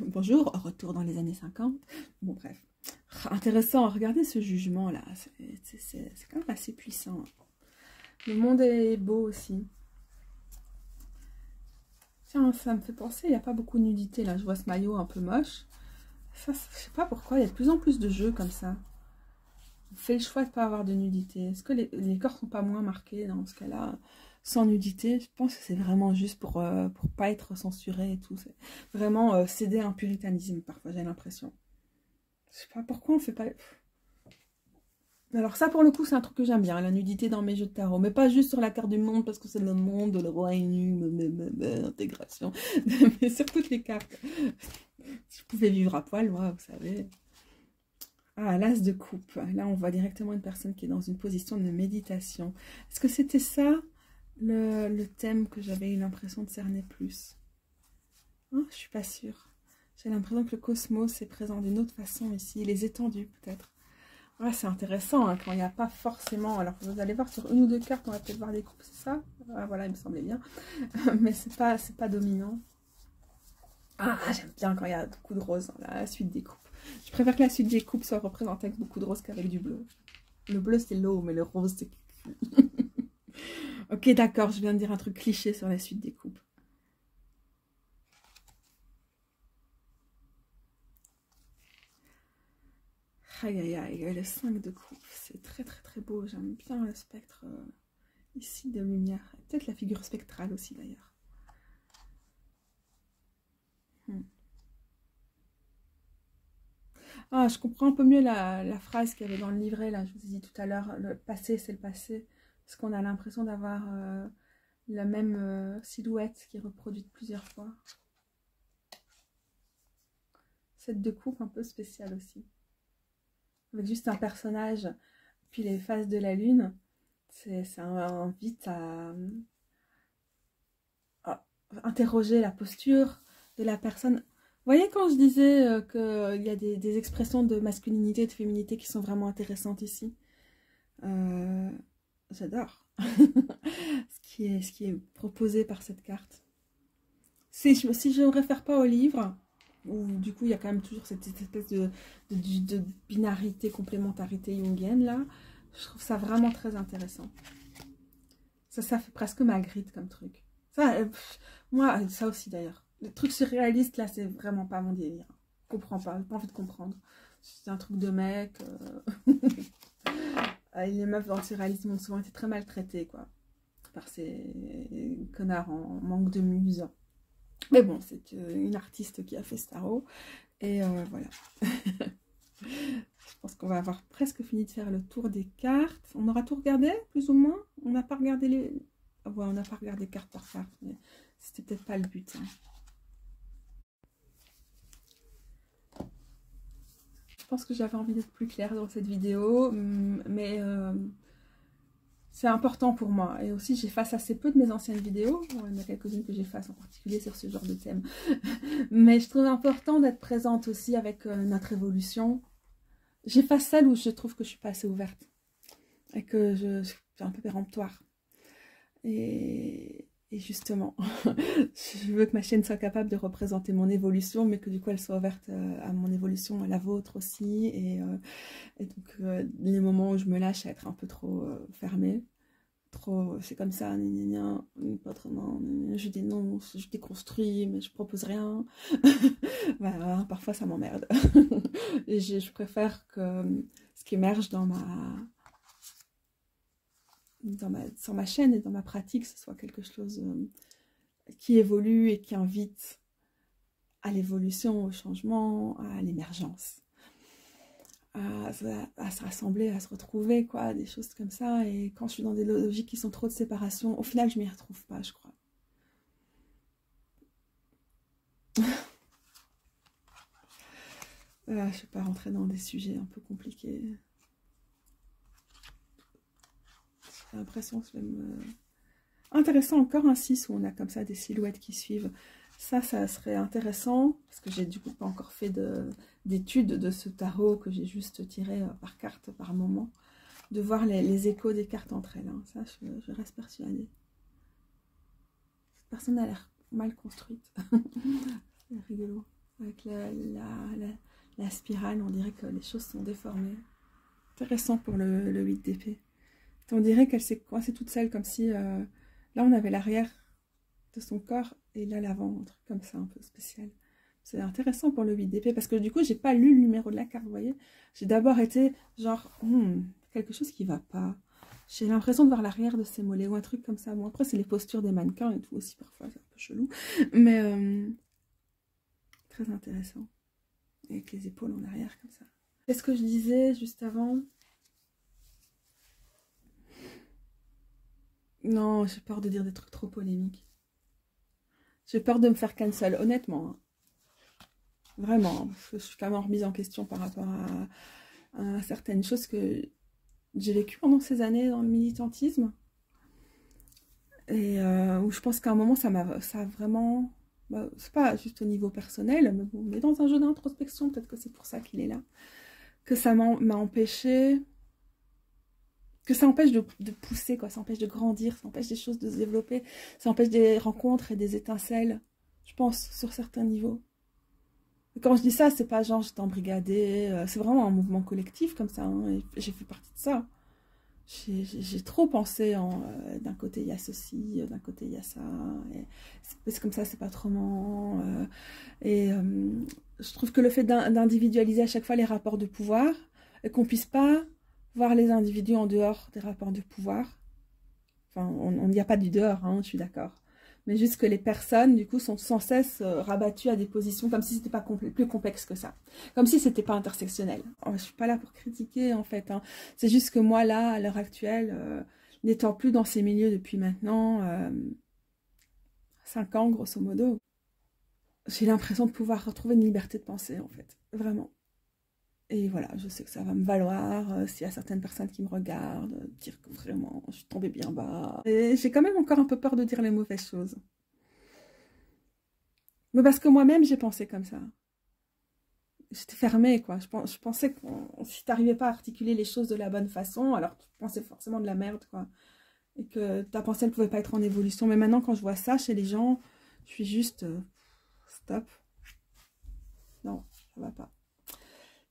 Bonjour, retour dans les années 50. Bon, bref. Intéressant, regardez ce jugement-là. C'est quand même assez puissant. Le monde est beau aussi. Tiens, ça me fait penser, il n'y a pas beaucoup de nudité là. Je vois ce maillot un peu moche. Ça, je sais pas pourquoi, il y a de plus en plus de jeux comme ça. On fait le choix de ne pas avoir de nudité. Est-ce que les corps sont pas moins marqués dans ce cas-là? Sans nudité, je pense que c'est vraiment juste pour pas être censuré et tout. C'est vraiment céder à un puritanisme parfois, j'ai l'impression. Je sais pas pourquoi on fait pas... Alors ça, pour le coup, c'est un truc que j'aime bien, la nudité dans mes jeux de tarot. Mais pas juste sur la carte du monde, parce que c'est le monde, le roi est nu, intégration. Mais sur toutes les cartes. Si je pouvais vivre à poil, moi, vous savez. Ah, l'as de coupe. Là, on voit directement une personne qui est dans une position de méditation. Est-ce que c'était ça, le thème que j'avais eu l'impression de cerner plus? Oh, je suis pas sûre. J'ai l'impression que le cosmos est présent d'une autre façon ici. Les étendues, peut-être. Ouais, c'est intéressant hein, quand il n'y a pas forcément... Alors, vous allez voir sur une ou deux cartes, on va peut-être voir des coupes, c'est ça? Ah, voilà, il me semblait bien. Mais c'est pas dominant. Ah, j'aime bien quand il y a beaucoup de rose dans la suite des coupes. Je préfère que la suite des coupes soit représentée avec beaucoup de rose qu'avec du bleu. Le bleu, c'est l'eau, mais le rose, c'est... Ok, d'accord, je viens de dire un truc cliché sur la suite des coupes. Aïe aïe aïe, le 5 de coupe, c'est très très très beau, j'aime bien le spectre ici de lumière, peut-être la figure spectrale aussi d'ailleurs. Ah, je comprends un peu mieux la phrase qu'il y avait dans le livret, là, je vous ai dit tout à l'heure, le passé c'est le passé, parce qu'on a l'impression d'avoir la même silhouette qui est reproduite plusieurs fois. Cette de coupe un peu spéciale aussi. Avec juste un personnage, puis les phases de la lune, ça invite interroger la posture de la personne. Vous voyez quand je disais qu'il y a des expressions de masculinité et de féminité qui sont vraiment intéressantes ici. J'adore ce qui est proposé par cette carte. Si je ne réfère pas au livre, où du coup il y a quand même toujours cette espèce de binarité, complémentarité jungienne là, je trouve ça vraiment très intéressant. Ça fait presque Magritte comme truc. Ça, moi, ça aussi d'ailleurs. Les trucs surréalistes là, c'est vraiment pas mon délire. Je comprends pas, j'ai pas envie de comprendre. C'est un truc de mec. Les meufs dans le surréalisme ont souvent été très maltraitées, quoi. Par ces connards en manque de muse. Mais bon, c'est une artiste qui a fait ce tarot. Et voilà. Je pense qu'on va avoir presque fini de faire le tour des cartes. On aura tout regardé, plus ou moins. On n'a pas regardé les... Ouais, on n'a pas regardé carte par carte, mais c'était peut-être pas le but. Hein. Je pense que j'avais envie d'être plus claire dans cette vidéo, mais c'est important pour moi. Et aussi, j'efface assez peu de mes anciennes vidéos. Bon, il y en a quelques-unes que j'efface en particulier sur ce genre de thème. Mais je trouve important d'être présente aussi avec notre évolution. J'efface celle où je trouve que je suis pas assez ouverte. Et que je suis un peu péremptoire. Et justement, je veux que ma chaîne soit capable de représenter mon évolution, mais que du coup elle soit ouverte à mon évolution, à la vôtre aussi. Et donc les moments où je me lâche à être un peu trop fermée, trop c'est comme ça, pas vraiment, je dénonce, je déconstruis, mais je propose rien. Voilà, parfois ça m'emmerde. Et je préfère que ce qui émerge sur ma chaîne et dans ma pratique, ce soit quelque chose qui évolue et qui invite à l'évolution, au changement, à l'émergence, à se rassembler, à se retrouver, quoi, des choses comme ça. Et quand je suis dans des logiques qui sont trop de séparation, au final, je m'y retrouve pas, je crois. Je ne vais pas rentrer dans des sujets un peu compliqués. J'ai l'impression que c'est même intéressant encore un 6 où on a comme ça des silhouettes qui suivent. Ça serait intéressant, parce que j'ai du coup pas encore fait d'études de ce tarot, que j'ai juste tiré par carte par moment, de voir les échos des cartes entre elles. Hein. Ça, je reste persuadée. Cette personne a l'air mal construite. C'est rigolo. Avec la spirale, on dirait que les choses sont déformées. Intéressant pour le 8 d'épée. On dirait qu'elle s'est coincée toute seule, comme si... là, on avait l'arrière de son corps, et là, l'avant, un truc comme ça, un peu spécial. C'est intéressant pour le 8 d'épée, parce que du coup, j'ai pas lu le numéro de la carte, vous voyez. J'ai d'abord été genre, quelque chose qui va pas. J'ai l'impression de voir l'arrière de ses mollets, ou un truc comme ça. Bon, après, c'est les postures des mannequins et tout aussi, parfois, c'est un peu chelou. Mais très intéressant. Avec les épaules en arrière, comme ça. Qu'est-ce que je disais juste avant ? Non, j'ai peur de dire des trucs trop polémiques. J'ai peur de me faire cancel, honnêtement. Hein. Vraiment, parce que je suis quand même remise en question par rapport à certaines choses que j'ai vécues pendant ces années dans le militantisme. Et où je pense qu'à un moment, ça a vraiment... Bah, c'est pas juste au niveau personnel, mais bon, on est dans un jeu d'introspection, peut-être que c'est pour ça qu'il est là. Que ça m'a empêché... Que ça empêche de pousser, quoi. Ça empêche de grandir, ça empêche des choses de se développer, ça empêche des rencontres et des étincelles, je pense, sur certains niveaux. Et quand je dis ça, c'est pas genre j'étais embrigadée, c'est vraiment un mouvement collectif comme ça, hein, et j'ai fait partie de ça. J'ai trop pensé en d'un côté il y a ceci, d'un côté il y a ça, c'est comme ça, c'est pas autrement. Je trouve que le fait d'individualiser à chaque fois les rapports de pouvoir, et qu'on puisse pas voir les individus en dehors des rapports de pouvoir. Enfin, on n'y a pas du dehors, hein, je suis d'accord. Mais juste que les personnes, du coup, sont sans cesse rabattues à des positions comme si c'était pas plus complexe que ça. Comme si c'était pas intersectionnel. Oh, je suis pas là pour critiquer, en fait. Hein. C'est juste que moi, là, à l'heure actuelle, n'étant plus dans ces milieux depuis maintenant 5 ans, grosso modo, j'ai l'impression de pouvoir retrouver une liberté de pensée, en fait. Vraiment. Et voilà, je sais que ça va me valoir, s'il y a certaines personnes qui me regardent, dire que vraiment, je suis tombée bien bas. Et j'ai quand même encore un peu peur de dire les mauvaises choses. Mais parce que moi-même, j'ai pensé comme ça. J'étais fermée, quoi. Je pensais que si t'arrivais pas à articuler les choses de la bonne façon, alors tu pensais forcément de la merde, quoi. Et que ta pensée ne pouvait pas être en évolution. Mais maintenant, quand je vois ça chez les gens, je suis juste... stop. Non, ça va pas.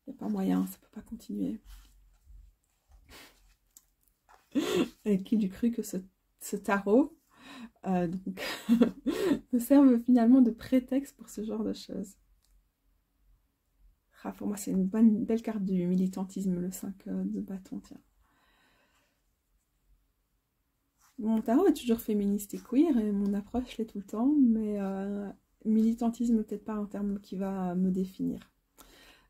Il n'y a pas moyen, ça peut pas continuer. Et qui du cru que ce tarot donc, me serve finalement de prétexte pour ce genre de choses. Ah, pour moi, c'est une belle carte du militantisme, le 5 de bâton, tiens. Mon tarot est toujours féministe et queer, et mon approche l'est tout le temps, mais militantisme, peut-être pas un terme qui va me définir,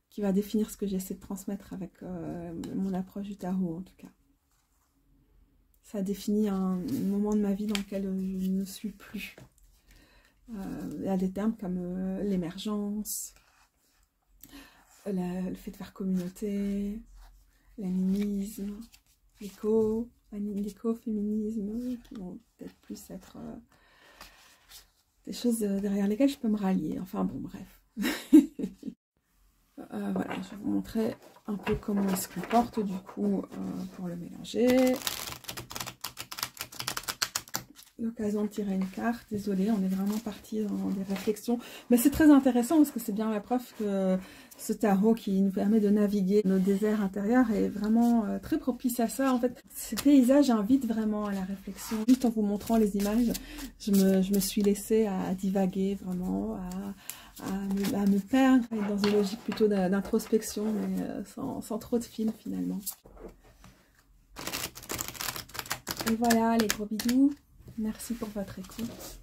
qui va définir ce que j'essaie de transmettre avec mon approche du tarot, en tout cas. Ça définit un moment de ma vie dans lequel je ne suis plus. Il y a des termes comme l'émergence, le fait de faire communauté, l'animisme, l'écoféminisme, qui vont peut-être plus être des choses derrière lesquelles je peux me rallier. Enfin bon, bref. Voilà, je vais vous montrer un peu comment il se comporte du coup pour le mélanger. L'occasion de tirer une carte. Désolée, on est vraiment parti dans des réflexions. Mais c'est très intéressant parce que c'est bien la preuve que ce tarot qui nous permet de naviguer nos déserts intérieurs est vraiment très propice à ça. En fait, ces paysages invitent vraiment à la réflexion. Juste en vous montrant les images, je me suis laissée à divaguer vraiment, à me perdre, à être dans une logique plutôt d'introspection, mais sans trop de fil finalement. Et voilà les gros bidous. Merci pour votre écoute.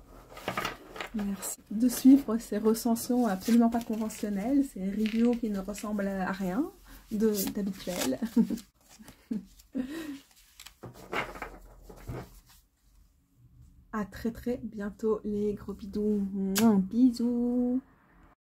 Merci de suivre ces recensions absolument pas conventionnelles, ces reviews qui ne ressemblent à rien d'habituel. À très très bientôt les gros bidous. Bisous.